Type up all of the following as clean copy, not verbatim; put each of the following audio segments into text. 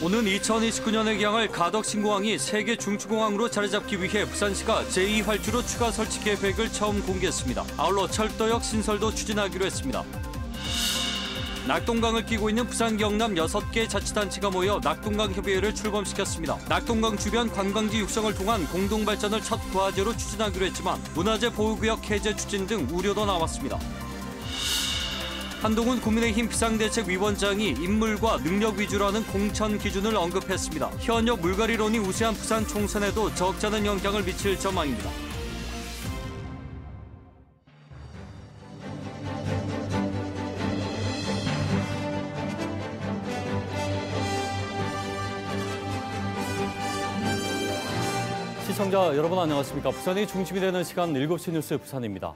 오는 2029년에 개항할 가덕신공항이 세계 중추공항으로 자리잡기 위해 부산시가 제2활주로 추가 설치 계획을 처음 공개했습니다. 아울러 철도역 신설도 추진하기로 했습니다. 낙동강을 끼고 있는 부산 경남 6개 자치단체가 모여 낙동강협의회를 출범시켰습니다. 낙동강 주변 관광지 육성을 통한 공동발전을 첫 과제로 추진하기로 했지만 문화재 보호구역 해제 추진 등 우려도 나왔습니다. 한동훈 국민의힘 비상대책위원장이 인물과 능력 위주라는 공천 기준을 언급했습니다. 현역 물갈이론이 우세한 부산 총선에도 적지 않은 영향을 미칠 전망입니다. 시청자 여러분 안녕하십니까. 부산이 중심이 되는 시간 7시 뉴스 부산입니다.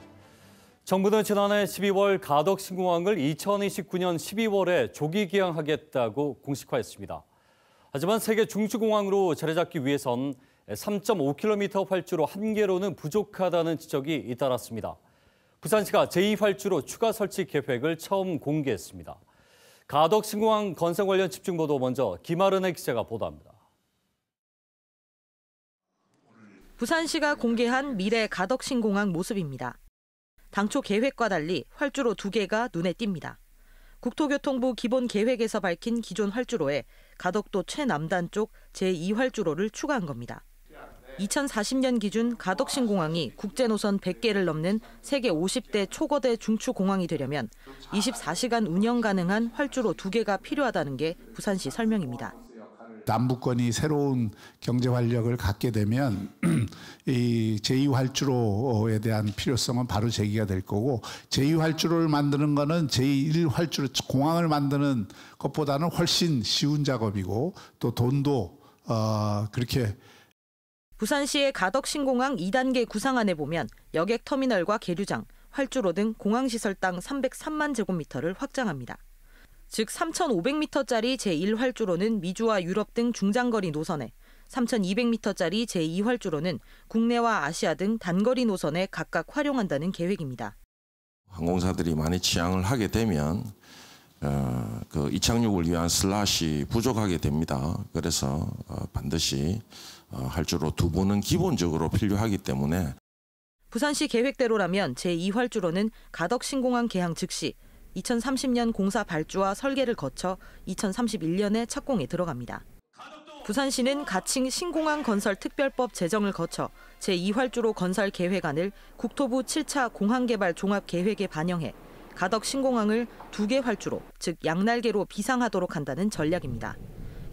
정부는 지난해 12월 가덕신공항을 2029년 12월에 조기 개항하겠다고 공식화했습니다. 하지만 세계 중추공항으로 자리잡기 위해선 3.5km 활주로 한 개로는 부족하다는 지적이 잇따랐습니다. 부산시가 제2활주로 추가 설치 계획을 처음 공개했습니다. 가덕신공항 건설 관련 집중 보도 먼저 김아른의 기자가 보도합니다. 부산시가 공개한 미래 가덕신공항 모습입니다. 당초 계획과 달리 활주로 2개가 눈에 띕니다. 국토교통부 기본계획에서 밝힌 기존 활주로에 가덕도 최남단 쪽 제2활주로를 추가한 겁니다. 2040년 기준 가덕신공항이 국제노선 100개를 넘는 세계 50대 초거대 중추공항이 되려면 24시간 운영 가능한 활주로 2개가 필요하다는 게 부산시 설명입니다. 남북권이 새로운 경제 활력을 갖게 되면 이 제2활주로에 대한 필요성은 바로 제기가 될 거고, 제2활주로를 만드는 거는 제1활주로 공항을 만드는 것보다는 훨씬 쉬운 작업이고 또 돈도 그렇게. 부산시의 가덕신공항 2단계 구상안에 보면 여객터미널과 계류장, 활주로 등 공항시설당 303만 제곱미터를 확장합니다. 즉 3,500m짜리 제1활주로는 미주와 유럽 등 중장거리 노선에, 3,200m짜리 제2활주로는 국내와 아시아 등 단거리 노선에 각각 활용한다는 계획입니다. 항공사들이 많이 취항을 하게 되면 그 이착륙을 위한 슬롯이 부족하게 됩니다. 그래서 반드시 활주로 2번은 기본적으로 필요하기 때문에. 부산시 계획대로라면 제2활주로는 가덕신공항 개항 즉시 2030년 공사 발주와 설계를 거쳐 2031년에 착공에 들어갑니다. 부산시는 가칭 신공항 건설 특별법 제정을 거쳐 제2활주로 건설 계획안을 국토부 7차 공항개발 종합계획에 반영해 가덕 신공항을 2개 활주로, 즉 양날개로 비상하도록 한다는 전략입니다.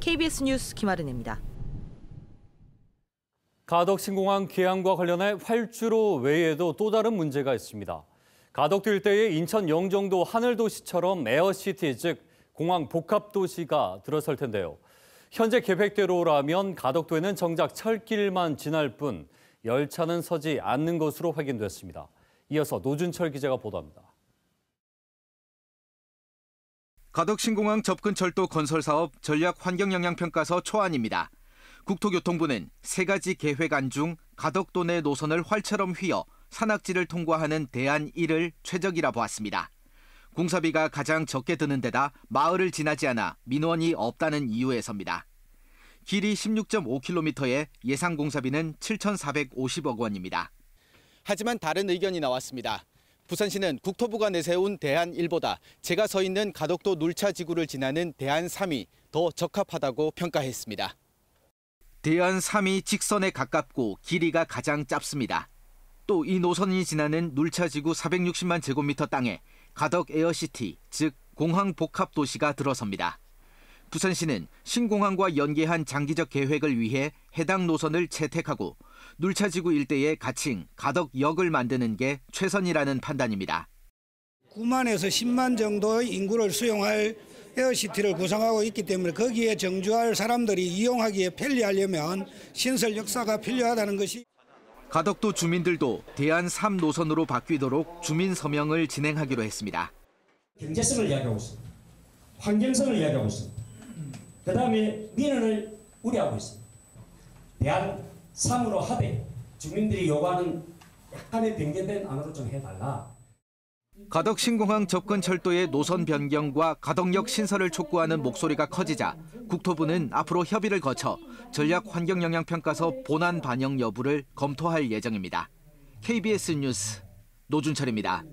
KBS 뉴스 김아른입니다. 가덕 신공항 개항과 관련해 활주로 외에도 또 다른 문제가 있습니다. 가덕도 일대의 인천 영종도 하늘도시처럼 에어시티, 즉 공항 복합도시가 들어설 텐데요. 현재 계획대로라면 가덕도에는 정작 철길만 지날 뿐 열차는 서지 않는 것으로 확인됐습니다. 이어서 노준철 기자가 보도합니다. 가덕신공항 접근철도 건설사업 전략환경영향평가서 초안입니다. 국토교통부는 3가지 계획안 중 가덕도 내 노선을 활처럼 휘어 산악지를 통과하는 대안 1을 최적이라 보았습니다. 공사비가 가장 적게 드는 데다 마을을 지나지 않아 민원이 없다는 이유에서입니다. 길이 16.5km에 예상 공사비는 7,450억 원입니다. 하지만 다른 의견이 나왔습니다. 부산시는 국토부가 내세운 대안 1보다 제가 서 있는 가덕도 눌차지구를 지나는 대안 3이 더 적합하다고 평가했습니다. 대안 3이 직선에 가깝고 길이가 가장 짧습니다. 또 이 노선이 지나는 눌차지구 460만 제곱미터 땅에 가덕 에어시티, 즉 공항 복합도시가 들어섭니다. 부산시는 신공항과 연계한 장기적 계획을 위해 해당 노선을 채택하고 눌차지구 일대에 가칭 가덕역을 만드는 게 최선이라는 판단입니다. 9만에서 10만 정도의 인구를 수용할 에어시티를 구성하고 있기 때문에 거기에 정주할 사람들이 이용하기에 편리하려면 신설 역사가 필요하다는 것이. 가덕도 주민들도 대안 3 노선으로 바뀌도록 주민 서명을 진행하기로 했습니다. 경제성을 이야기하고 있습니다. 환경성을 이야기하고 있습니다. 그다음에 민원을 우려하고 있습니다. 대안 3으로 하되 주민들이 요구하는 약간의 변경된 안으로 좀 해달라. 가덕신공항 접근 철도의 노선 변경과 가덕역 신설을 촉구하는 목소리가 커지자 국토부는 앞으로 협의를 거쳐 전략 환경 영향 평가서 본안 반영 여부를 검토할 예정입니다. KBS 뉴스 노준철입니다.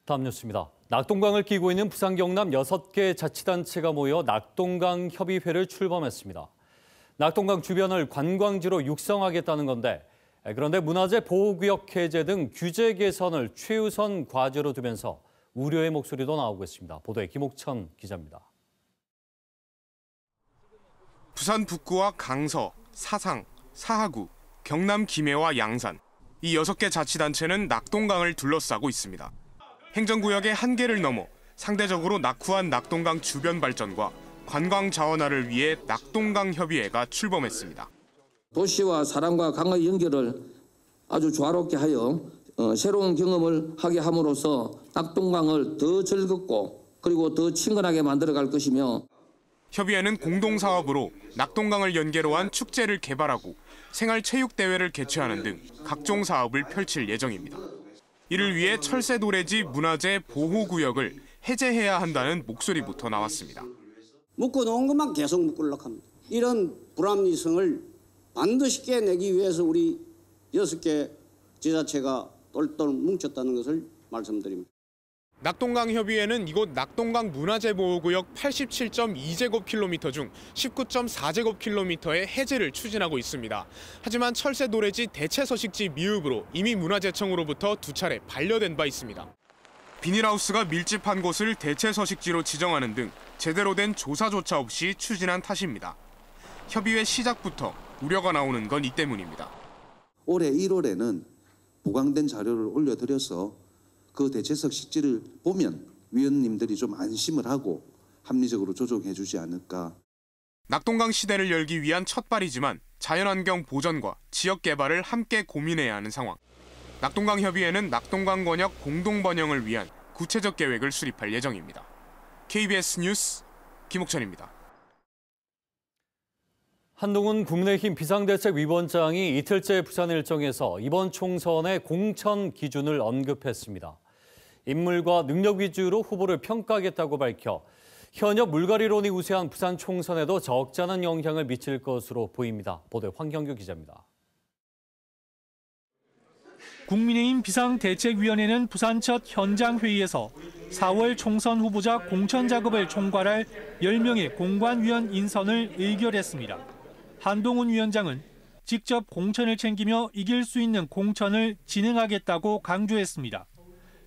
다음 뉴스입니다. 낙동강을 끼고 있는 부산 경남 6개 자치단체가 모여 낙동강 협의회를 출범했습니다. 낙동강 주변을 관광지로 육성하겠다는 건데, 그런데 문화재 보호구역 해제 등 규제 개선을 최우선 과제로 두면서 우려의 목소리도 나오고 있습니다. 보도에 김옥천 기자입니다. 부산 북구와 강서, 사상, 사하구, 경남 김해와 양산, 이 6개 자치단체는 낙동강을 둘러싸고 있습니다. 행정구역의 한계를 넘어 상대적으로 낙후한 낙동강 주변 발전과 관광 자원화를 위해 낙동강 협의회가 출범했습니다. 도시와 사람과 강의 연결을 아주 조화롭게 하여 새로운 경험을 하게 함으로써 낙동강을 더 즐겁고 그리고 더 친근하게 만들어갈 것이며, 협의회는 공동사업으로 낙동강을 연계로 한 축제를 개발하고 생활체육대회를 개최하는 등 각종 사업을 펼칠 예정입니다. 이를 위해 철새도래지 문화재 보호구역을 해제해야 한다는 목소리부터 나왔습니다. 묶어놓은 것만 계속 묶으려고 합니다. 이런 불합리성을 반드시 깨내기 위해서 우리 6개 지자체가 똘똘 뭉쳤다는 것을 말씀드립니다. 낙동강 협의회는 이곳 낙동강 문화재보호구역 87.2제곱킬로미터 중 19.4제곱킬로미터의 해제를 추진하고 있습니다. 하지만 철새도래지 대체서식지 미흡으로 이미 문화재청으로부터 2차례 반려된 바 있습니다. 비닐하우스가 밀집한 곳을 대체서식지로 지정하는 등 제대로 된 조사조차 없이 추진한 탓입니다. 협의회 시작부터 우려가 나오는 건 이 때문입니다. 올해 1월에는 보강된 자료를 올려드려서 그 대체석 식지를 보면 위원님들이 좀 안심을 하고 합리적으로 조정해 주지 않을까. 낙동강 시대를 열기 위한 첫발이지만 자연환경 보전과 지역 개발을 함께 고민해야 하는 상황. 낙동강 협의회는 낙동강 권역 공동 번영을 위한 구체적 계획을 수립할 예정입니다. KBS 뉴스 김옥천입니다. 한동훈 국민의힘 비상대책위원장이 이틀째 부산 일정에서 이번 총선의 공천 기준을 언급했습니다. 인물과 능력 위주로 후보를 평가하겠다고 밝혀 현역 물갈이론이 우세한 부산 총선에도 적지 않은 영향을 미칠 것으로 보입니다. 보도에 황경규 기자입니다. 국민의힘 비상대책위원회는 부산 첫 현장 회의에서 4월 총선 후보자 공천 작업을 총괄할 10명의 공관위원 인선을 의결했습니다. 한동훈 위원장은 직접 공천을 챙기며 이길 수 있는 공천을 진행하겠다고 강조했습니다.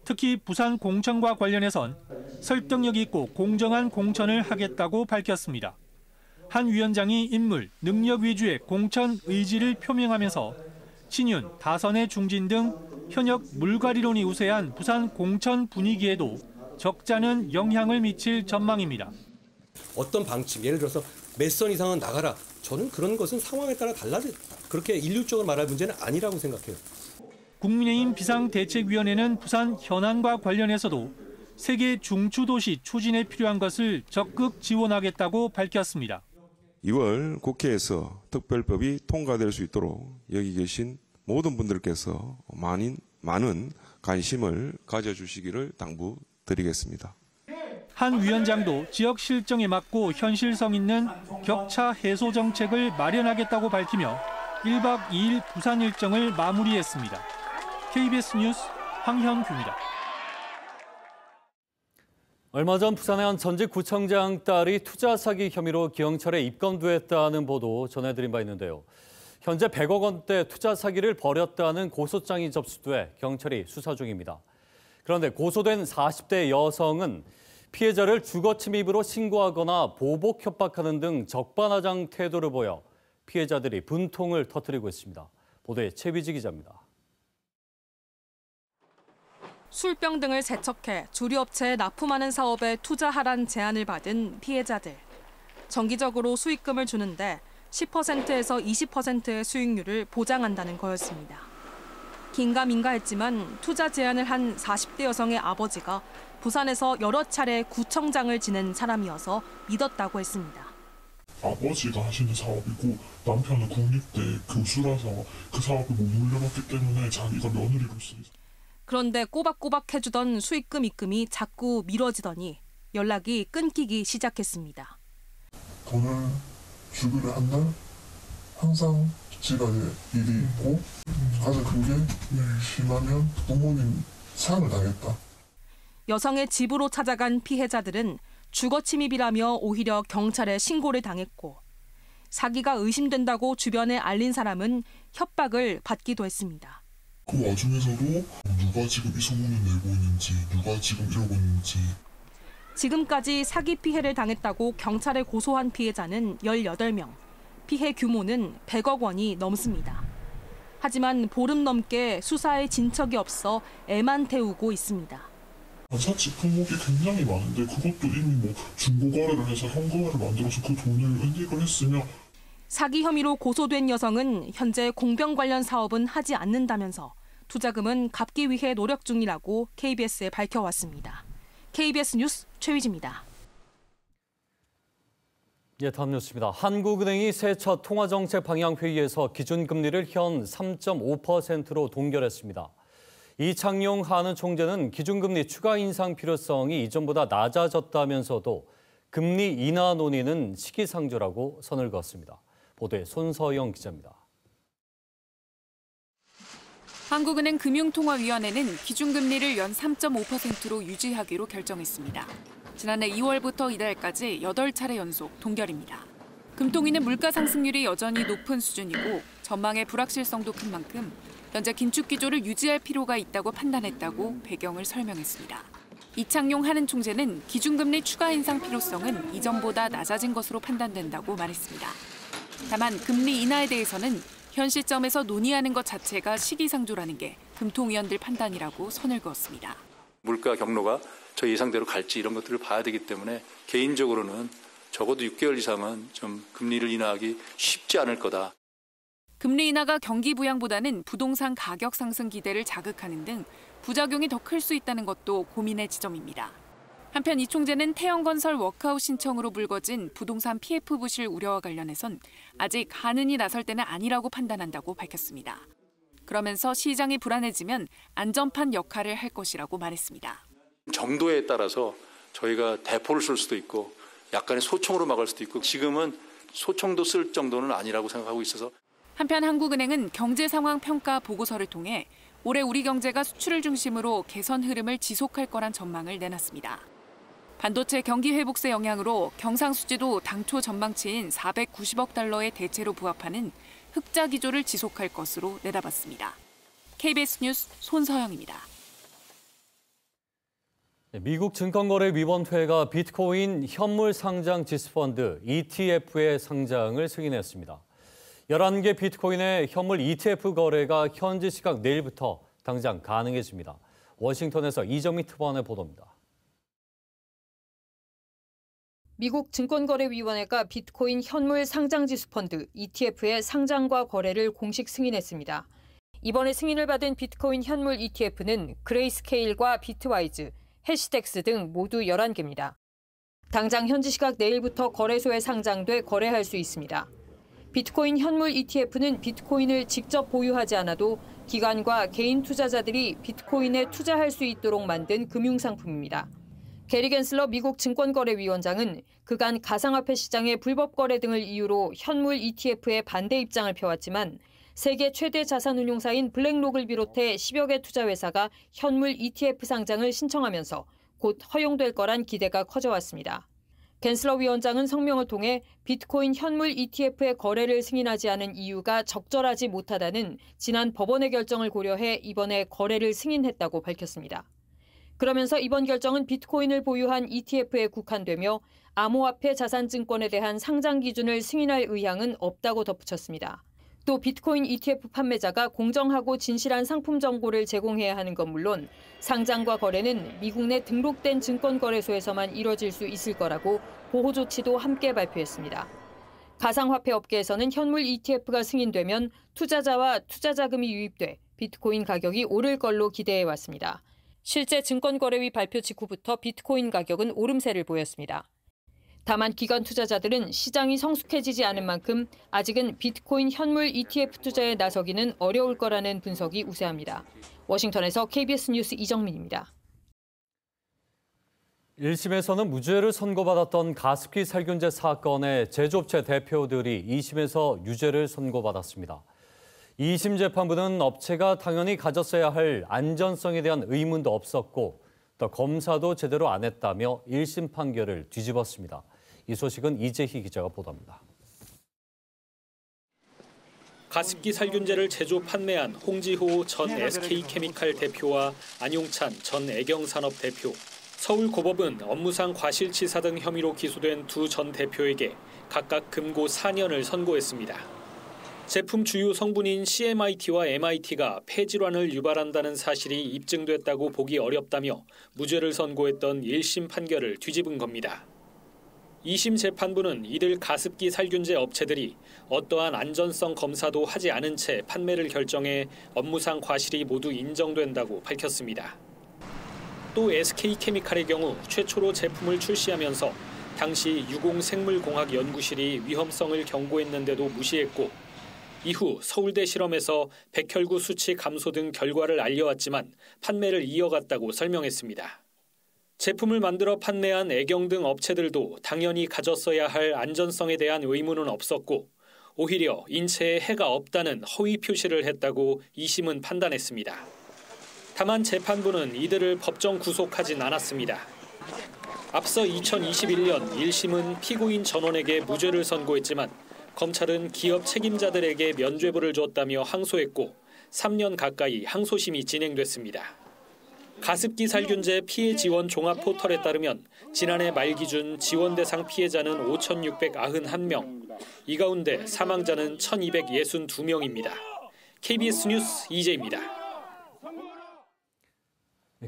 특히 부산 공천과 관련해선 설득력 있고 공정한 공천을 하겠다고 밝혔습니다. 한 위원장이 인물, 능력 위주의 공천 의지를 표명하면서 친윤, 다선의 중진 등 현역 물갈이론이 우세한 부산 공천 분위기에도 적지 않은 영향을 미칠 전망입니다. 어떤 방침, 예를 들어서 몇 선 이상은 나가라. 저는 그런 것은 상황에 따라 그렇게 일률적으로 말할 문제는 아니라고 생각해요. 국민의힘 비상대책위원회는 부산 현안과 관련해서도 세계 중추도시 추진에 필요한 것을 적극 지원하겠다고 밝혔습니다. 2월 국회에서 특별법이 통과될 수 있도록 여기 계신 모든 분들께서 많은 관심을 가져주시기를 당부드리겠습니다. 한 위원장도 지역 실정에 맞고 현실성 있는 격차 해소 정책을 마련하겠다고 밝히며 1박 2일 부산 일정을 마무리했습니다. KBS 뉴스 황현규입니다. 얼마 전 부산의 한 전직 구청장 딸이 투자 사기 혐의로 경찰에 입건됐다는 보도 전해드린 바 있는데요. 현재 100억 원대 투자 사기를 벌였다는 고소장이 접수돼 경찰이 수사 중입니다. 그런데 고소된 40대 여성은 피해자를 주거 침입으로 신고하거나 보복 협박하는 등 적반하장 태도를 보여 피해자들이 분통을 터뜨리고 있습니다. 보도에 최비지 기자입니다. 술병 등을 세척해 주류업체에 납품하는 사업에 투자하란 제안을 받은 피해자들. 정기적으로 수익금을 주는데 10%에서 20%의 수익률을 보장한다는 거였습니다. 긴가민가했지만 투자 제안을 한 40대 여성의 아버지가 부산에서 여러 차례 구청장을 지낸 사람이어서 믿었다고 했습니다. 아버지가 하시는 사업이고 남편은 국립대 교수라서 그 사업을 못 물려받기 때문에 자기가 며느리로서 그런데 꼬박꼬박 해주던 수익금 입금이 자꾸 미뤄지더니 연락이 끊기기 시작했습니다. 돈을 주기로 한 날 항상 집안에 일이 있고 가장 큰 게 심하면 부모님 사형을 당했다. 여성의 집으로 찾아간 피해자들은 주거 침입이라며 오히려 경찰에 신고를 당했고 사기가 의심된다고 주변에 알린 사람은 협박을 받기도 했습니다. 그 와중에서도 누가 지금 이 소문을 내고 있는지, 누가 지금 이러고 있는지. 지금까지 사기 피해를 당했다고 경찰에 고소한 피해자는 18명, 피해 규모는 100억 원이 넘습니다. 하지만 보름 넘게 수사에 진척이 없어 애만 태우고 있습니다. 자칫 품목이 굉장히 많은데 그것도 이미 중고거래를 해서 현금화를 만들어서 그 돈을 은닉을 했으며. 사기 혐의로 고소된 여성은 현재 공병 관련 사업은 하지 않는다면서 투자금은 갚기 위해 노력 중이라고 KBS에 밝혀왔습니다. KBS 뉴스 최휘지입니다. 다음 뉴스입니다. 한국은행이 새 첫 통화정책 방향회의에서 기준금리를 현 3.5%로 동결했습니다. 이창용 한은 총재는 기준금리 추가 인상 필요성이 이전보다 낮아졌다면서도 금리 인하 논의는 시기상조라고 선을 그었습니다. 보도에 손서영 기자입니다. 한국은행 금융통화위원회는 기준금리를 연 3.5%로 유지하기로 결정했습니다. 지난해 2월부터 이달까지 8차례 연속 동결입니다. 금통위는 물가 상승률이 여전히 높은 수준이고 전망의 불확실성도 큰 만큼 현재 긴축 기조를 유지할 필요가 있다고 판단했다고 배경을 설명했습니다. 이창용 한은 총재는 기준금리 추가 인상 필요성은 이전보다 낮아진 것으로 판단된다고 말했습니다. 다만 금리 인하에 대해서는 현 시점에서 논의하는 것 자체가 시기상조라는 게 금통위원들 판단이라고 선을 그었습니다. 물가 경로가 저 예상대로 갈지 이런 것들을 봐야 되기 때문에 개인적으로는 적어도 6개월 이상은 좀 금리를 인하하기 쉽지 않을 거다. 금리 인하가 경기 부양보다는 부동산 가격 상승 기대를 자극하는 등 부작용이 더 클 수 있다는 것도 고민의 지점입니다. 한편 이 총재는 태영건설 워크아웃 신청으로 불거진 부동산 PF 부실 우려와 관련해선 아직 한은이 나설 때는 아니라고 판단한다고 밝혔습니다. 그러면서 시장이 불안해지면 안전판 역할을 할 것이라고 말했습니다. 정도에 따라서 저희가 대포를 쓸 수도 있고 약간의 소총으로 막을 수도 있고 지금은 소총도 쓸 정도는 아니라고 생각하고 있어서. 한편 한국은행은 경제 상황 평가 보고서를 통해 올해 우리 경제가 수출을 중심으로 개선 흐름을 지속할 거란 전망을 내놨습니다. 반도체 경기 회복세 영향으로 경상수지도 당초 전망치인 490억 달러의 대체로 부합하는 흑자 기조를 지속할 것으로 내다봤습니다. KBS 뉴스 손서영입니다. 미국 증권거래위원회가 비트코인 현물 상장 지수펀드 ETF의 상장을 승인했습니다. 11개 비트코인의 현물 ETF 거래가 현지 시각 내일부터 당장 가능해집니다. 워싱턴에서 이정미 특파원의 보도입니다. 미국 증권거래위원회가 비트코인 현물 상장지수 펀드 ETF의 상장과 거래를 공식 승인했습니다. 이번에 승인을 받은 비트코인 현물 ETF는 그레이스케일과 비트와이즈, 해시덱스 등 모두 11개입니다. 당장 현지 시각 내일부터 거래소에 상장돼 거래할 수 있습니다. 비트코인 현물 ETF는 비트코인을 직접 보유하지 않아도 기관과 개인 투자자들이 비트코인에 투자할 수 있도록 만든 금융상품입니다. 게리 겐슬러 미국 증권거래위원장은 그간 가상화폐 시장의 불법 거래 등을 이유로 현물 ETF에 반대 입장을 펴왔지만 세계 최대 자산운용사인 블랙록을 비롯해 10여 개 투자회사가 현물 ETF 상장을 신청하면서 곧 허용될 거란 기대가 커져왔습니다. 겐슬러 위원장은 성명을 통해 비트코인 현물 ETF의 거래를 승인하지 않은 이유가 적절하지 못하다는 지난 법원의 결정을 고려해 이번에 거래를 승인했다고 밝혔습니다. 그러면서 이번 결정은 비트코인을 보유한 ETF에 국한되며 암호화폐 자산증권에 대한 상장 기준을 승인할 의향은 없다고 덧붙였습니다. 또 비트코인 ETF 판매자가 공정하고 진실한 상품 정보를 제공해야 하는 건 물론 상장과 거래는 미국 내 등록된 증권거래소에서만 이뤄질 수 있을 거라고 보호 조치도 함께 발표했습니다. 가상화폐 업계에서는 현물 ETF가 승인되면 투자자와 투자자금이 유입돼 비트코인 가격이 오를 걸로 기대해왔습니다. 실제 증권거래위 발표 직후부터 비트코인 가격은 오름세를 보였습니다. 다만 기관 투자자들은 시장이 성숙해지지 않은 만큼 아직은 비트코인 현물 ETF 투자에 나서기는 어려울 거라는 분석이 우세합니다. 워싱턴에서 KBS 뉴스 이정민입니다. 1심에서는 무죄를 선고받았던 가습기 살균제 사건의 제조업체 대표들이 2심에서 유죄를 선고받았습니다. 2심 재판부는 업체가 당연히 가졌어야 할 안전성에 대한 의문도 없었고 또 검사도 제대로 안 했다며 1심 판결을 뒤집었습니다. 이 소식은 이재희 기자가 보도합니다. 가습기 살균제를 제조 판매한 홍지호 전 SK케미칼 대표와 안용찬 전 애경산업 대표, 서울고법은 업무상 과실치사 등 혐의로 기소된 두 전 대표에게 각각 금고 4년을 선고했습니다. 제품 주요 성분인 CMIT와 MIT가 폐질환을 유발한다는 사실이 입증됐다고 보기 어렵다며 무죄를 선고했던 1심 판결을 뒤집은 겁니다. 2심 재판부는 이들 가습기 살균제 업체들이 어떠한 안전성 검사도 하지 않은 채 판매를 결정해 업무상 과실이 모두 인정된다고 밝혔습니다. 또 SK케미칼의 경우 최초로 제품을 출시하면서 당시 유공생물공학연구실이 위험성을 경고했는데도 무시했고 이후 서울대 실험에서 백혈구 수치 감소 등 결과를 알려왔지만 판매를 이어갔다고 설명했습니다. 제품을 만들어 판매한 애경 등 업체들도 당연히 가졌어야 할 안전성에 대한 의무는 없었고 오히려 인체에 해가 없다는 허위 표시를 했다고 2심은 판단했습니다. 다만 재판부는 이들을 법정 구속하진 않았습니다. 앞서 2021년 1심은 피고인 전원에게 무죄를 선고했지만 검찰은 기업 책임자들에게 면죄부를 줬다며 항소했고 3년 가까이 항소심이 진행됐습니다. 가습기 살균제 피해 지원 종합 포털에 따르면 지난해 말 기준 지원 대상 피해자는 5,691명, 이 가운데 사망자는 1,262명입니다. KBS 뉴스 이재입니다.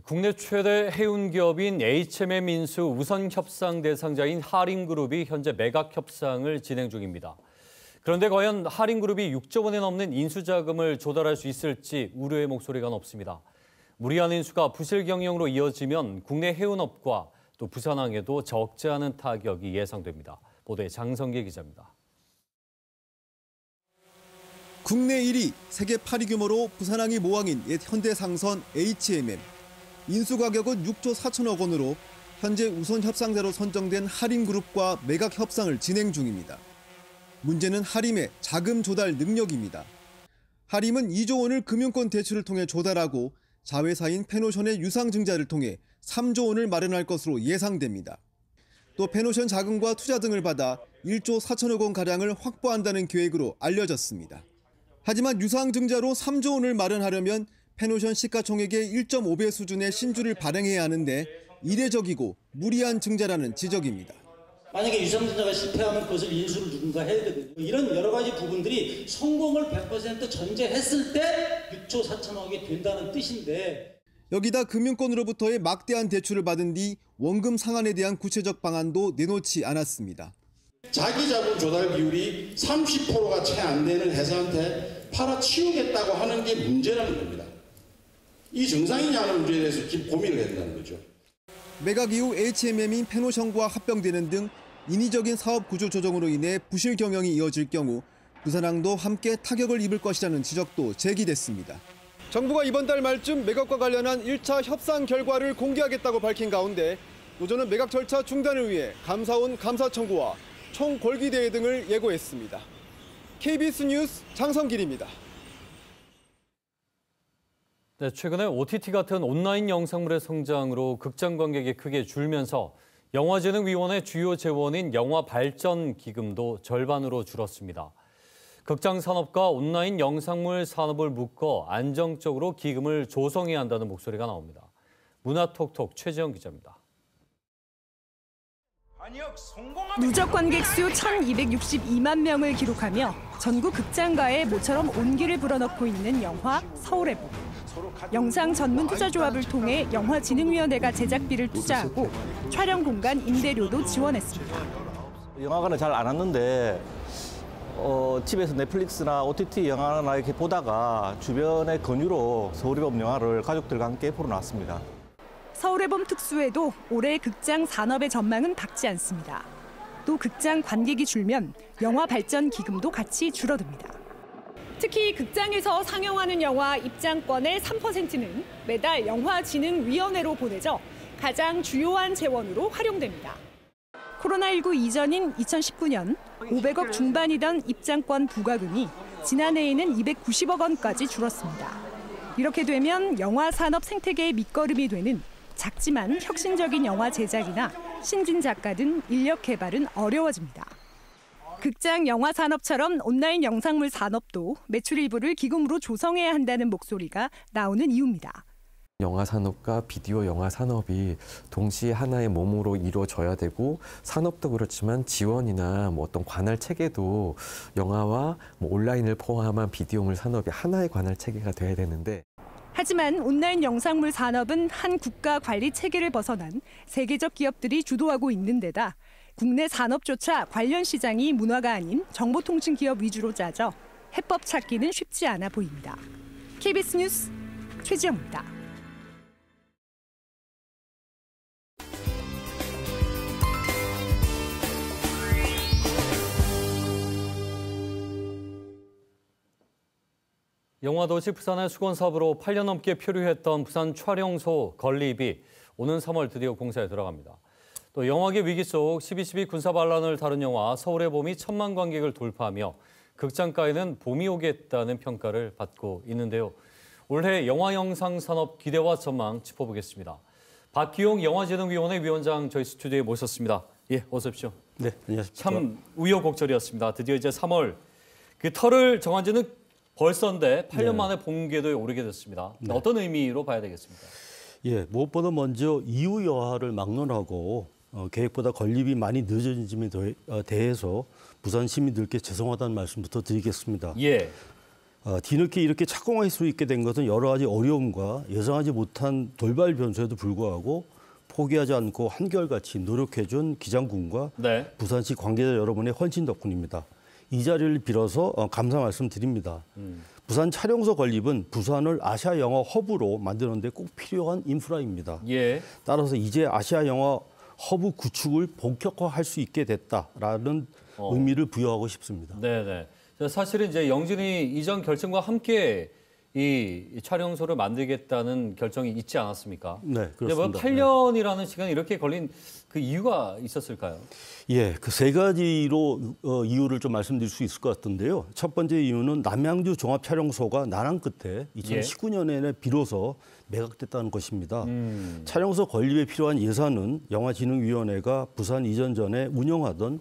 국내 최대 해운 기업인 HMM 인수 우선 협상 대상자인 하림그룹이 현재 매각 협상을 진행 중입니다. 그런데 과연 하림그룹이 6조 원에 넘는 인수 자금을 조달할 수 있을지 우려의 목소리가 높습니다. 무리한 인수가 부실 경영으로 이어지면 국내 해운업과 또 부산항에도 적지 않은 타격이 예상됩니다. 보도에 장성기 기자입니다. 국내 1위, 세계 8위 규모로 부산항이 모항인 옛 현대상선 HMM. 인수 가격은 6조 4천억 원으로 현재 우선 협상자로 선정된 하림그룹과 매각 협상을 진행 중입니다. 문제는 하림의 자금 조달 능력입니다. 하림은 2조 원을 금융권 대출을 통해 조달하고 자회사인 페노션의 유상증자를 통해 3조 원을 마련할 것으로 예상됩니다. 또 페노션 자금과 투자 등을 받아 1조 4천억 원가량을 확보한다는 계획으로 알려졌습니다. 하지만 유상증자로 3조 원을 마련하려면 페노션 시가총액의 1.5배 수준의 신주를 발행해야 하는데 이례적이고 무리한 증자라는 지적입니다. 만약에 유상증자가 실패하면 그것을 인수를 누군가 해야 되거든요. 이런 여러 가지 부분들이 성공을 100% 전제했을 때 6조 4천억이 된다는 뜻인데 여기다 금융권으로부터의 막대한 대출을 받은 뒤 원금 상환에 대한 구체적 방안도 내놓지 않았습니다. 자기 자금 조달 비율이 30%가 채 안 되는 회사한테 팔아치우겠다고 하는 게 문제라는 겁니다. 이 정상이냐는 문제에 대해서 고민을 해야 된다는 거죠. 매각 이후 HMM이 페노션과 합병되는 등 인위적인 사업 구조 조정으로 인해 부실 경영이 이어질 경우 부산항도 함께 타격을 입을 것이라는 지적도 제기됐습니다. 정부가 이번 달 말쯤 매각과 관련한 1차 협상 결과를 공개하겠다고 밝힌 가운데 노조는 매각 절차 중단을 위해 감사원 감사 청구와 총궐기대회 등을 예고했습니다. KBS 뉴스 장성길입니다. 네, 최근에 OTT 같은 온라인 영상물의 성장으로 극장 관객이 크게 줄면서 영화재능위원회 주요 재원인 영화발전기금도 절반으로 줄었습니다. 극장 산업과 온라인 영상물 산업을 묶어 안정적으로 기금을 조성해야 한다는 목소리가 나옵니다. 문화톡톡 최지영 기자입니다. 누적 관객 수 1,262만 명을 기록하며 전국 극장가에 모처럼 온기를 불어넣고 있는 영화 서울해봄. 영상 전문 투자조합을 통해 영화진흥위원회가 제작비를 투자하고 촬영 공간 임대료도 지원했습니다. 영화관을 잘 안 왔는데 집에서 넷플릭스나 OTT 영화나 이렇게 보다가 주변의 권유로 서울해봄 영화를 가족들과 함께 보러 나왔습니다. 서울해봄 특수에도 올해 극장 산업의 전망은 밝지 않습니다. 또 극장 관객이 줄면 영화 발전 기금도 같이 줄어듭니다. 특히 극장에서 상영하는 영화 입장권의 3%는 매달 영화진흥위원회로 보내져 가장 주요한 재원으로 활용됩니다. 코로나19 이전인 2019년 500억 중반이던 입장권 부과금이 지난해에는 290억 원까지 줄었습니다. 이렇게 되면 영화 산업 생태계의 밑거름이 되는 작지만 혁신적인 영화 제작이나 신진 작가 등 인력 개발은 어려워집니다. 극장 영화 산업처럼 온라인 영상물 산업도 매출 일부를 기금으로 조성해야 한다는 목소리가 나오는 이유입니다. 영화 산업과 비디오 영화 산업이 동시에 하나의 몸으로 이루어져야 되고 산업도 그렇지만 지원이나 어떤 관할 체계도 영화와 온라인을 포함한 비디오물 산업이 하나의 관할 체계가 돼야 되는데 하지만 온라인 영상물 산업은 한 국가 관리 체계를 벗어난 세계적 기업들이 주도하고 있는 데다 국내 산업조차 관련 시장이 문화가 아닌 정보통신 기업 위주로 짜져 해법 찾기는 쉽지 않아 보입니다. KBS 뉴스 최지영입니다. 영화도시 부산의 수건 사업으로 8년 넘게 표류했던 부산 촬영소 건립이 오는 3월 드디어 공사에 들어갑니다. 또 영화계 위기 속 12.12 군사반란을 다룬 영화 서울의 봄이 1,000만 관객을 돌파하며 극장가에는 봄이 오겠다는 평가를 받고 있는데요. 올해 영화영상산업 기대와 전망 짚어보겠습니다. 박기용 영화진흥위원회 위원장 저희 스튜디오에 모셨습니다. 예, 어서 오십시오. 네, 안녕하십니까. 참 우여곡절이었습니다. 드디어 이제 3월 그 터를 정한 지는 벌써인데 8년 만에 본궤도에 오르게 됐습니다. 네. 어떤 의미로 봐야 되겠습니까? 예, 무엇보다 먼저 이후 여하를 막론하고 계획보다 건립이 많이 늦어진 점에 대해서 부산 시민들께 죄송하다는 말씀부터 드리겠습니다. 예. 뒤늦게 이렇게 착공할 수 있게 된 것은 여러 가지 어려움과 예상하지 못한 돌발 변수에도 불구하고 포기하지 않고 한결같이 노력해준 기장군과 네. 부산시 관계자 여러분의 헌신 덕분입니다. 이 자리를 빌어서 감사 말씀드립니다. 부산 촬영소 건립은 부산을 아시아 영화 허브로 만드는 데 꼭 필요한 인프라입니다. 예. 따라서 이제 아시아 영화 허브 구축을 본격화할 수 있게 됐다라는 의미를 부여하고 싶습니다. 네네. 사실은 이제 영진이 이전 결정과 함께 이 촬영소를 만들겠다는 결정이 있지 않았습니까? 네, 근데 뭐 그렇습니다. 8년이라는 시간이 이렇게 걸린 그 이유가 있었을까요? 예, 그 세 가지로 이유를 좀 말씀드릴 수 있을 것 같은데요. 첫 번째 이유는 남양주 종합촬영소가 난항 끝에 2019년에 비로소 매각됐다는 것입니다. 촬영소 건립에 필요한 예산은 영화진흥위원회가 부산 이전 전에 운영하던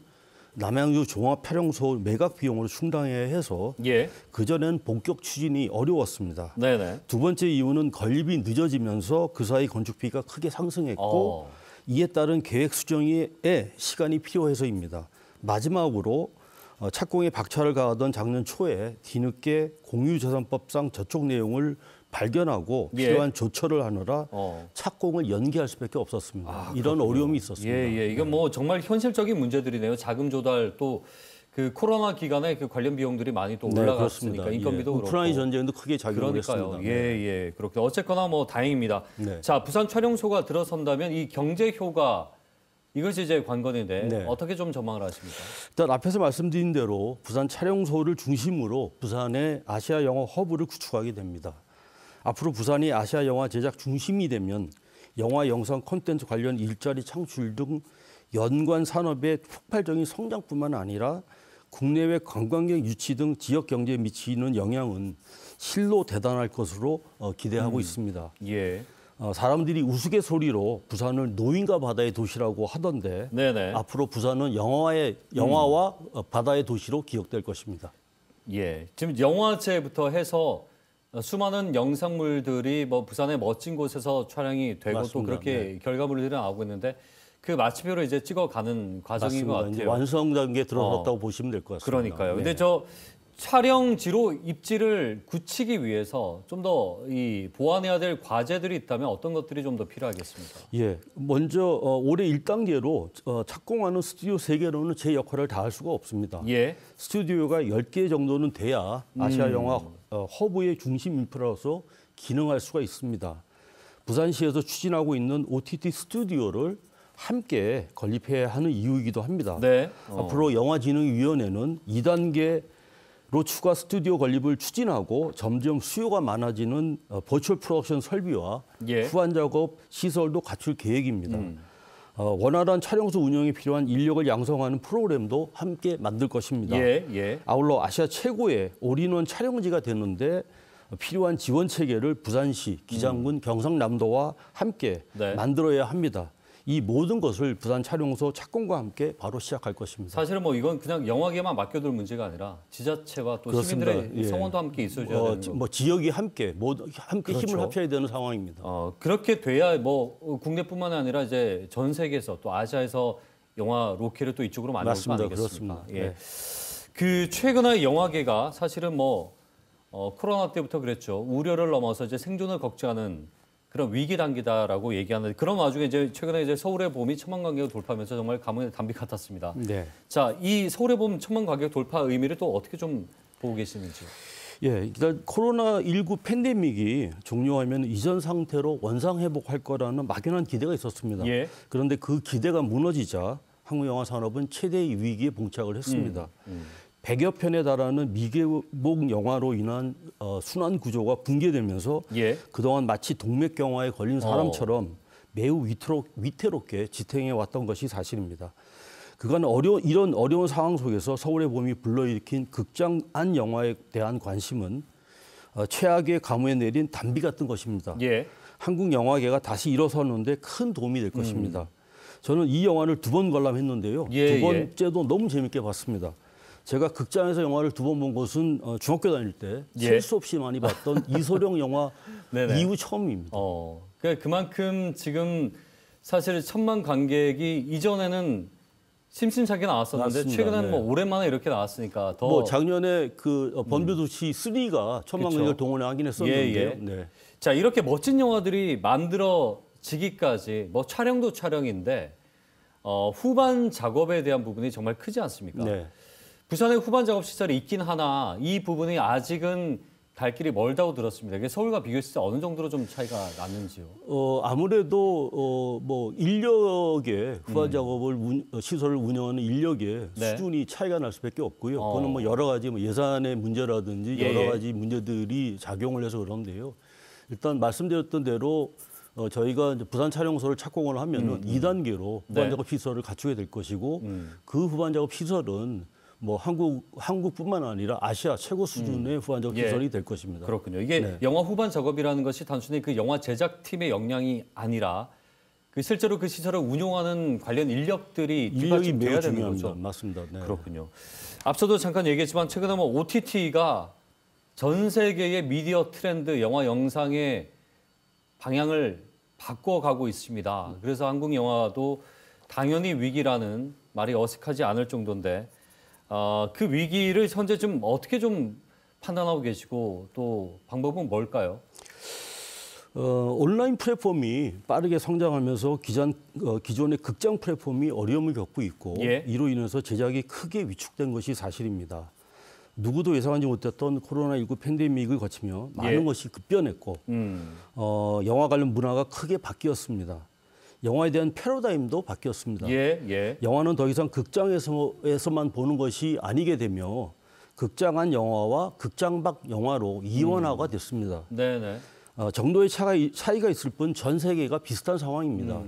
남양주 종합촬영소 매각 비용으로 충당해야 해서 그전엔 본격 추진이 어려웠습니다. 네네. 두 번째 이유는 건립이 늦어지면서 그 사이 건축비가 크게 상승했고 이에 따른 계획 수정에 시간이 필요해서입니다. 마지막으로 착공에 박차를 가하던 작년 초에 뒤늦게 공유재산법상 저촉 내용을 발견하고 필요한 조처를 하느라 착공을 연기할 수밖에 없었습니다. 이런 그렇군요. 어려움이 있었습니다. 예. 이건 뭐 정말 현실적인 문제들이네요. 자금 조달 또 그 코로나 기간에 그 관련 비용들이 많이 또 올라갔으니까 네, 인건비도 그렇고. 우크라이나 전쟁도 크게 작용을 그러니까요. 했습니다. 예. 그렇게 어쨌거나 뭐 다행입니다. 네. 자, 부산 촬영소가 들어선다면 이 경제 효과 이것이 이제 관건인데 어떻게 좀 전망을 하십니까? 일단 앞에서 말씀드린 대로 부산 촬영소를 중심으로 부산의 아시아 영화 허브를 구축하게 됩니다. 앞으로 부산이 아시아 영화 제작 중심이 되면 영화 영상 콘텐츠 관련 일자리 창출 등 연관 산업의 폭발적인 성장뿐만 아니라 국내외 관광객 유치 등 지역 경제에 미치는 영향은 실로 대단할 것으로 기대하고 있습니다. 예. 사람들이 우스갯소리로 부산을 노인과 바다의 도시라고 하던데 앞으로 부산은 영화와 바다의 도시로 기억될 것입니다. 예. 지금 영화제부터 해서 수많은 영상물들이 뭐 부산의 멋진 곳에서 촬영이 되고 맞습니다. 또 그렇게 결과물들이 나오고 있는데 그 마침표를 이제 찍어가는 과정인 것 같아요. 이제 완성 단계에 들어섰다고 보시면 될 것 같습니다. 그러니까요. 근데 저 촬영지로 입지를 굳히기 위해서 좀 더 이 보완해야 될 과제들이 있다면 어떤 것들이 좀 더 필요하겠습니까? 예, 먼저 올해 1단계로 착공하는 스튜디오 3개로는 제 역할을 다할 수가 없습니다. 스튜디오가 10개 정도는 돼야 아시아 영화 허브의 중심 인프라로서 기능할 수가 있습니다. 부산시에서 추진하고 있는 OTT 스튜디오를 함께 건립해야 하는 이유이기도 합니다. 네. 앞으로 영화진흥위원회는 2단계로 추가 스튜디오 건립을 추진하고 점점 수요가 많아지는 버추얼 프로덕션 설비와 예. 후반 작업 시설도 갖출 계획입니다. 원활한 촬영소 운영에 필요한 인력을 양성하는 프로그램도 함께 만들 것입니다. 예. 아울러 아시아 최고의 올인원 촬영지가 되는데 필요한 지원 체계를 부산시, 기장군, 경상남도와 함께 네. 만들어야 합니다. 이 모든 것을 부산 촬영소 착공과 함께 바로 시작할 것입니다. 사실은 뭐 이건 그냥 영화계만 맡겨둘 문제가 아니라 지자체와 또 그렇습니다. 시민들의 성원도 함께 있어줘야 되는 거. 뭐 지역이 함께 함께 그렇죠. 힘을 합쳐야 되는 상황입니다. 그렇게 돼야 뭐 국내뿐만 아니라 이제 전 세계에서 또 아시아에서 영화 로케를 또 이쪽으로 만들 거 아니겠습니까? 그렇습니다. 예. 네. 그 최근에 영화계가 사실은 뭐 코로나 때부터 그랬죠. 우려를 넘어서 이제 생존을 걱정하는 그런 위기 단계다라고 얘기하는 그런 와중에 이제 최근에 이제 서울의 봄이 1000만 관객을 돌파하면서 정말 가뭄의 단비 같았습니다. 네. 자, 이 서울의 봄 1000만 관객 돌파 의미를 또 어떻게 좀 보고 계시는지요? 예, 일단 코로나19 팬데믹이 종료하면 이전 상태로 원상 회복할 거라는 막연한 기대가 있었습니다. 예. 그런데 그 기대가 무너지자 한국 영화 산업은 최대의 위기에 봉착을 했습니다. 100여 편에 달하는 미개봉 영화로 인한 순환 구조가 붕괴되면서 예. 그동안 마치 동맥경화에 걸린 사람처럼 매우 위태롭게 지탱해 왔던 것이 사실입니다. 그간 이런 어려운 상황 속에서 서울의 봄이 불러일으킨 극장 안 영화에 대한 관심은 최악의 가뭄에 내린 단비 같은 것입니다. 예. 한국 영화계가 다시 일어서는데 큰 도움이 될 것입니다. 저는 이 영화를 2번 관람했는데요. 두 번째도 너무 재밌게 봤습니다. 제가 극장에서 영화를 2번 본 것은 중학교 다닐 때 셀 수 없이 많이 봤던 이소룡 영화 이후 처음입니다. 그러니까 그만큼 지금 사실 1000만 관객이 이전에는 심심찮게 나왔었는데 맞습니다. 최근에는 뭐 오랜만에 이렇게 나왔으니까 더 뭐 작년에 그 범죄도시 3가 1000만 관객을 동원하긴 했었는데요. 네. 자, 이렇게 멋진 영화들이 만들어지기까지 뭐 촬영도 촬영인데 후반 작업에 대한 부분이 정말 크지 않습니까? 네. 부산에 후반 작업 시설이 있긴 하나 이 부분이 아직은 갈 길이 멀다고 들었습니다. 이게 서울과 비교했을 때 어느 정도로 좀 차이가 났는지요? 아무래도 뭐 인력의 후반 작업을 시설을 운영하는 인력의 수준이 차이가 날 수밖에 없고요. 그거는 뭐 여러 가지 뭐 예산의 문제라든지 여러 가지 문제들이 작용을 해서 그런데요. 일단 말씀드렸던 대로 저희가 이제 부산 촬영소를 착공을 하면은 2단계로 후반 작업 시설을 갖추게 될 것이고 그 후반 작업 시설은 뭐 한국뿐만 아니라 아시아 최고 수준의 후반 작업 시설이 될 것입니다. 그렇군요. 이게 영화 후반 작업이라는 것이 단순히 그 영화 제작팀의 역량이 아니라 그 실제로 그 시설을 운용하는 관련 인력이 매우 돼야 되는 중요합니다. 거죠. 맞습니다. 네. 그렇군요. 앞서도 잠깐 얘기했지만 최근에 뭐 OTT가 전 세계의 미디어 트렌드, 영화 영상의 방향을 바꿔가고 있습니다. 그래서 한국 영화도 당연히 위기라는 말이 어색하지 않을 정도인데 그 위기를 현재 좀 어떻게 좀 판단하고 계시고 또 방법은 뭘까요? 온라인 플랫폼이 빠르게 성장하면서 기존의 극장 플랫폼이 어려움을 겪고 있고 이로 인해서 제작이 크게 위축된 것이 사실입니다. 누구도 예상하지 못했던 코로나19 팬데믹을 거치며 많은 것이 급변했고 영화 관련 문화가 크게 바뀌었습니다. 영화에 대한 패러다임도 바뀌었습니다. 영화는 더 이상 극장에서만 보는 것이 아니게 되며 극장 안 영화와 극장 밖 영화로 이원화가 됐습니다. 정도의 차이가 있을 뿐 전 세계가 비슷한 상황입니다.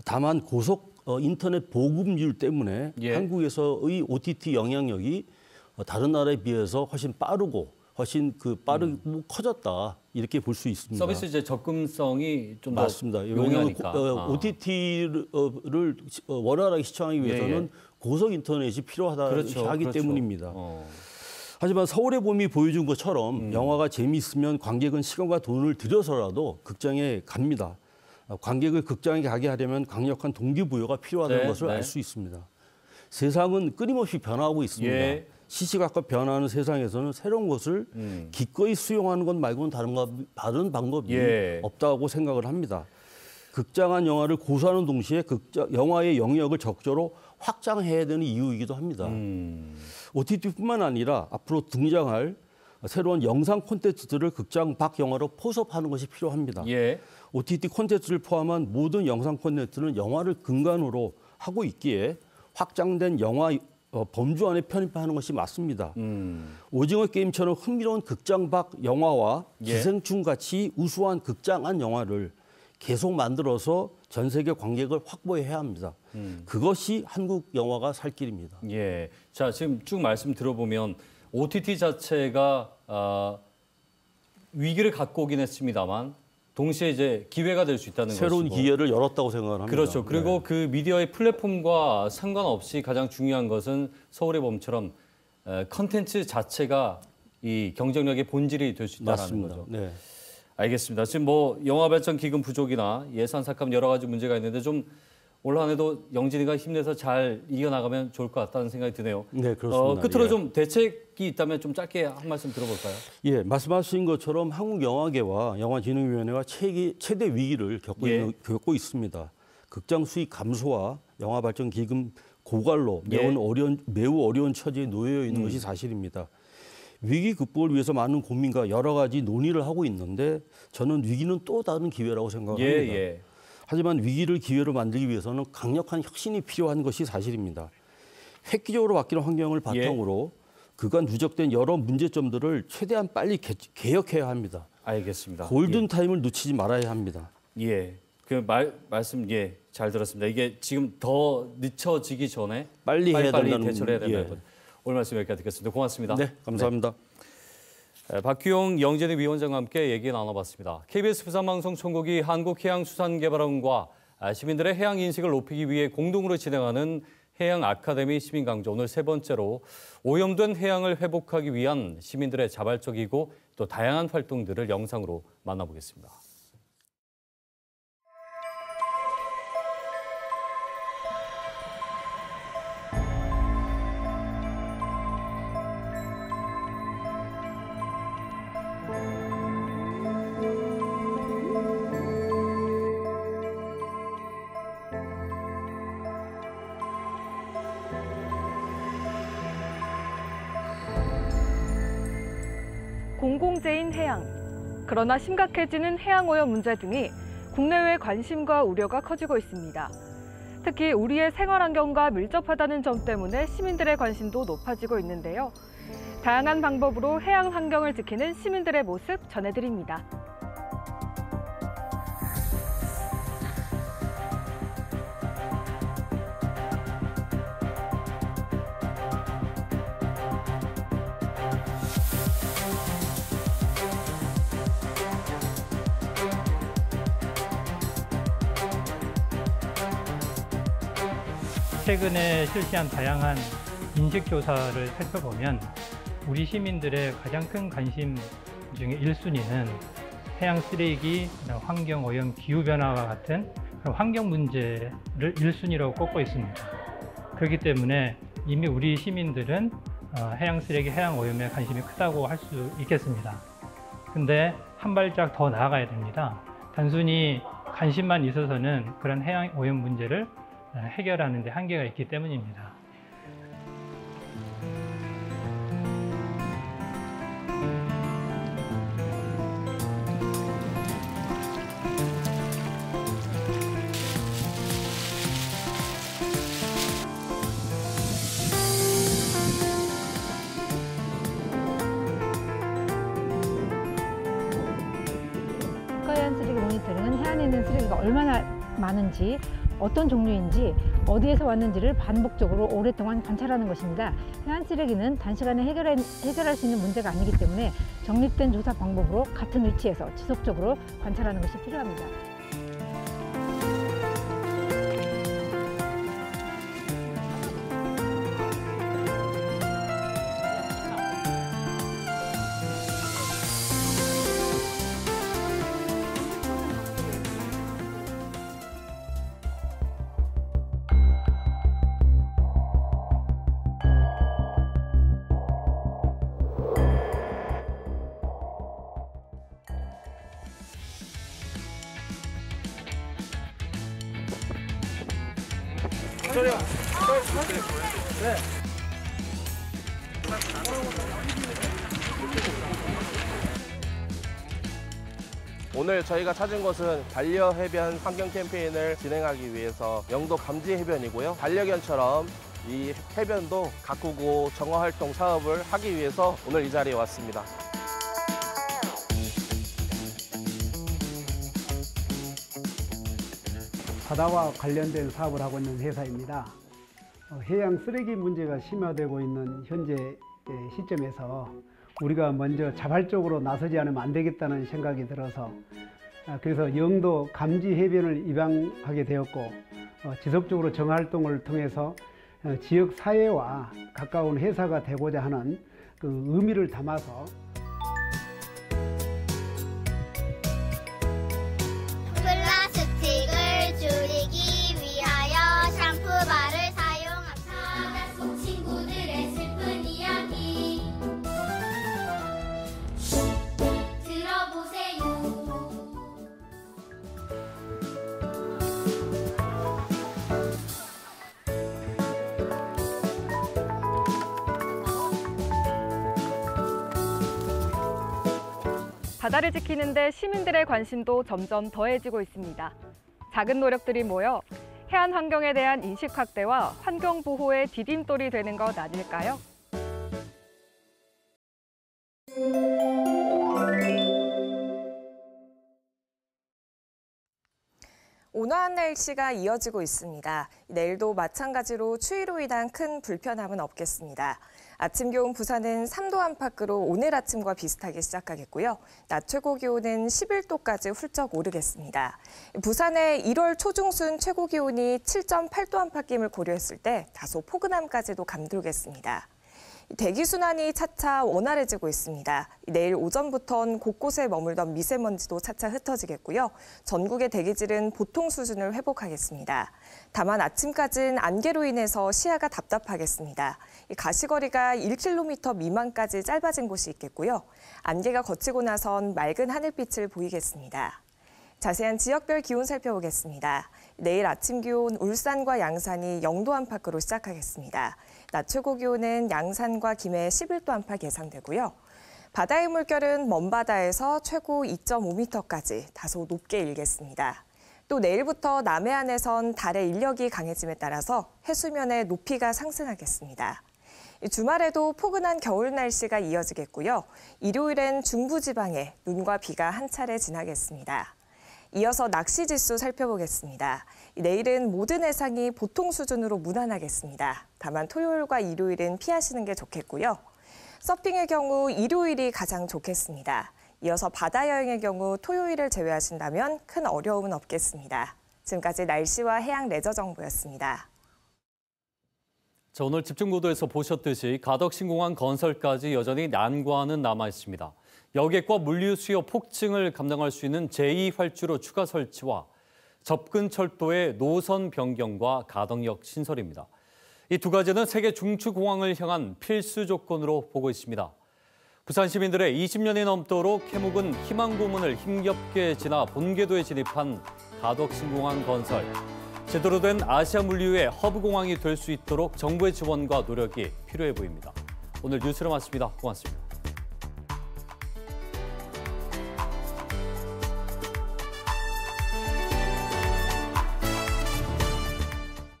다만 고속 인터넷 보급률 때문에 한국에서의 OTT 영향력이 다른 나라에 비해서 훨씬 빠르고 커졌다 이렇게 볼 수 있습니다. 서비스 이제 접근성이 좀 더 맞습니다. 용이하니까. OTT를 원활하게 시청하기 위해서는 고속 인터넷이 필요하기 때문입니다. 하지만 서울의 봄이 보여준 것처럼 영화가 재미있으면 관객은 시간과 돈을 들여서라도 극장에 갑니다. 관객을 극장에 가게 하려면 강력한 동기부여가 필요하다는 것을 알 수 있습니다. 세상은 끊임없이 변화하고 있습니다. 시시각각 변화하는 세상에서는 새로운 것을 기꺼이 수용하는 것 말고는 다른 방법이 없다고 생각을 합니다. 극장 안 영화를 고수하는 동시에 영화의 영역을 적절히 확장해야 되는 이유이기도 합니다. OTT뿐만 아니라 앞으로 등장할 새로운 영상 콘텐츠들을 극장 밖 영화로 포섭하는 것이 필요합니다. 예. OTT 콘텐츠를 포함한 모든 영상 콘텐츠는 영화를 근간으로 하고 있기에 확장된 영화 범주 안에 편입하는 것이 맞습니다. 오징어 게임처럼 흥미로운 극장 밖 영화와 기생충 같이 우수한 극장 안 영화를 계속 만들어서 전 세계 관객을 확보해야 합니다. 그것이 한국 영화가 살 길입니다. 예. 자, 지금 쭉 말씀 들어보면 OTT 자체가 위기를 갖고 오긴 했습니다만 동시에 이제 기회가 될 수 있다는 새로운 것이고. 기회를 열었다고 생각을 합니다. 그렇죠. 그리고 그 미디어의 플랫폼과 상관없이 가장 중요한 것은 서울의 봄처럼 컨텐츠 자체가 이 경쟁력의 본질이 될 수 있다는 맞습니다. 거죠. 네. 알겠습니다. 지금 뭐 영화 발전 기금 부족이나 예산 삭감 여러 가지 문제가 있는데 좀 올 한 해도 영진이가 힘내서 잘 이겨나가면 좋을 것 같다는 생각이 드네요. 네, 그렇습니다. 끝으로 예. 좀 대책이 있다면 좀 짧게 한 말씀 들어볼까요? 예, 말씀하신 것처럼 한국영화계와 영화진흥위원회가 최대 위기를 겪고 있습니다. 극장 수익 감소와 영화 발전 기금 고갈로 매우 어려운 처지에 놓여 있는 것이 사실입니다. 위기 극복을 위해서 많은 고민과 여러 가지 논의를 하고 있는데 저는 위기는 또 다른 기회라고 생각합니다. 하지만 위기를 기회로 만들기 위해서는 강력한 혁신이 필요한 것이 사실입니다. 획기적으로 바뀌는 환경을 바탕으로 그간 누적된 여러 문제점들을 최대한 빨리 개혁해야 합니다. 알겠습니다. 골든타임을 놓치지 말아야 합니다. 예. 그 말씀 잘 들었습니다. 이게 지금 더 늦춰지기 전에 빨리 대처를 해야 된다는 것. 오늘 말씀 여기까지 듣겠습니다. 고맙습니다. 네, 감사합니다. 네. 박규용 영진의 위원장과 함께 얘기 나눠봤습니다. KBS 부산방송 총국이 한국해양수산개발원과 시민들의 해양 인식을 높이기 위해 공동으로 진행하는 해양 아카데미 시민 강좌 오늘 세 번째로 오염된 해양을 회복하기 위한 시민들의 자발적이고 또 다양한 활동들을 영상으로 만나보겠습니다. 공공재인 해양. 그러나 심각해지는 해양오염 문제 등이 국내외 관심과 우려가 커지고 있습니다. 특히 우리의 생활환경과 밀접하다는 점 때문에 시민들의 관심도 높아지고 있는데요. 다양한 방법으로 해양 환경을 지키는 시민들의 모습 전해드립니다. 최근에 실시한 다양한 인식조사를 살펴보면 우리 시민들의 가장 큰 관심 중에 1순위는 해양 쓰레기, 환경오염, 기후변화와 같은 환경 문제를 1순위로 꼽고 있습니다. 그렇기 때문에 이미 우리 시민들은 해양 쓰레기, 해양 오염에 관심이 크다고 할 수 있겠습니다. 근데 한 발짝 더 나아가야 됩니다. 단순히 관심만 있어서는 그런 해양 오염 문제를 해결하는 데 한계가 있기 때문입니다. 국가해양 쓰레기 모니터링은 해안에 있는 쓰레기가 얼마나 많은지, 어떤 종류인지, 어디에서 왔는지를 반복적으로 오랫동안 관찰하는 것입니다. 해안 쓰레기는 단시간에 해결할 수 있는 문제가 아니기 때문에 정립된 조사 방법으로 같은 위치에서 지속적으로 관찰하는 것이 필요합니다. 네. 오늘 저희가 찾은 곳은 반려해변 환경 캠페인을 진행하기 위해서 영도 감지해변이고요. 반려견처럼 이 해변도 가꾸고 정화활동 사업을 하기 위해서 오늘 이 자리에 왔습니다. 바다와 관련된 사업을 하고 있는 회사입니다. 해양 쓰레기 문제가 심화되고 있는 현재 시점에서 우리가 먼저 자발적으로 나서지 않으면 안 되겠다는 생각이 들어서 그래서 영도 감지 해변을 입양하게 되었고 지속적으로 정활동을 통해서 지역 사회와 가까운 회사가 되고자 하는 그 의미를 담아서 플라스틱을 줄이기 위하여 샴푸바를 사용합니다. 바닷속 친구들의 슬픈 이야기 들어보세요. 바다를 지키는 데 시민들의 관심도 점점 더해지고 있습니다. 작은 노력들이 모여 해안 환경에 대한 인식 확대와 환경 보호의 디딤돌이 되는 것 아닐까요? 온화한 날씨가 이어지고 있습니다. 내일도 마찬가지로 추위로 인한 큰 불편함은 없겠습니다. 아침 기온 부산은 3도 안팎으로 오늘 아침과 비슷하게 시작하겠고요. 낮 최고 기온은 11도까지 훌쩍 오르겠습니다. 부산의 1월 초중순 최고 기온이 7.8도 안팎임을 고려했을 때 다소 포근함까지도 감돌겠습니다. 대기순환이 차차 원활해지고 있습니다. 내일 오전부터는 곳곳에 머물던 미세먼지도 차차 흩어지겠고요. 전국의 대기질은 보통 수준을 회복하겠습니다. 다만 아침까지는 안개로 인해서 시야가 답답하겠습니다. 가시거리가 1km 미만까지 짧아진 곳이 있겠고요. 안개가 걷히고 나선 맑은 하늘빛을 보이겠습니다. 자세한 지역별 기온 살펴보겠습니다. 내일 아침 기온 울산과 양산이 0도 안팎으로 시작하겠습니다. 낮 최고 기온은 양산과 김해 11도 안팎 예상되고요. 바다의 물결은 먼바다에서 최고 2.5m까지 다소 높게 일겠습니다. 또 내일부터 남해안에선 달의 인력이 강해짐에 따라서 해수면의 높이가 상승하겠습니다. 주말에도 포근한 겨울 날씨가 이어지겠고요. 일요일엔 중부지방에 눈과 비가 한 차례 지나겠습니다. 이어서 낚시 지수 살펴보겠습니다. 내일은 모든 해상이 보통 수준으로 무난하겠습니다. 다만 토요일과 일요일은 피하시는 게 좋겠고요. 서핑의 경우 일요일이 가장 좋겠습니다. 이어서 바다 여행의 경우 토요일을 제외하신다면 큰 어려움은 없겠습니다. 지금까지 날씨와 해양 레저 정보였습니다. 자, 오늘 집중보도에서 보셨듯이 가덕신공항 건설까지 여전히 난관은 남아 있습니다. 여객과 물류 수요 폭증을 감당할 수 있는 제2활주로 추가 설치와 접근 철도의 노선 변경과 가덕역 신설입니다. 이 두 가지는 세계 중추공항을 향한 필수 조건으로 보고 있습니다. 부산 시민들의 20년이 넘도록 해묵은 희망 고문을 힘겹게 지나 본궤도에 진입한 가덕신공항 건설. 제대로 된 아시아 물류의 허브 공항이 될 수 있도록 정부의 지원과 노력이 필요해 보입니다. 오늘 뉴스를 마칩니다. 고맙습니다.